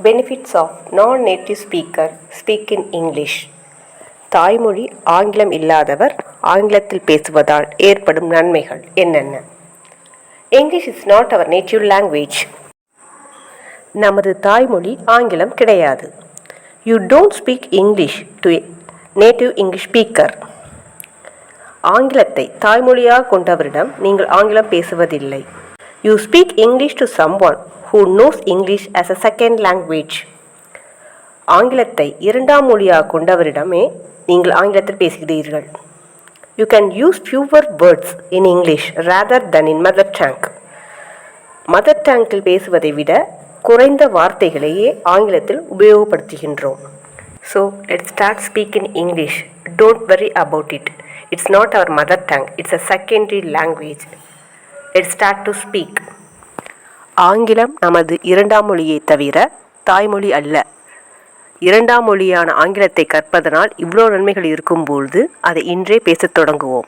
Benefits of non-native speaker speak in English. தாய்மொழி ஆங்கிலம் இல்லாதவர் ஆங்கிலத்தில் பேசுவதால் ஏற்படும் நன்மைகள் என்னென்ன? English is not our native language. நமது தாய்மொழி ஆங்கிலம் கிடையாது. You don't speak English to a native English speaker. ஆங்கிலத்தை தாய்மொழியாக கொண்டவரிடம் நீங்கள் ஆங்கிலம் பேசுவதில்லை. You speak English to someone who knows English as a second language. ஆங்கிலத்தை இரண்டாம் மொழியாக கொண்டவரிடமே நீங்கள் ஆங்கிலத்தில் பேசுகிறீர்கள். You can use fewer words in English rather than in mother tongue. Mother டங்கில் பேசுவதை விட குறைந்த வார்த்தைகளையே ஆங்கிலத்தில் உபயோகப்படுத்துகின்றோம். So let's start speaking English. Don't worry about it. It's not our mother tongue. It's a secondary language. Let's start to speak. ஆங்கிலம் நமது இரண்டாம் மொழியை தவிர தாய்மொழி அல்ல. இரண்டாம் மொழியான ஆங்கிலத்தை கற்பதனால் இவ்வளோ நன்மைகள் இருக்கும்போது அதை இன்றே பேசத் தொடங்குவோம்.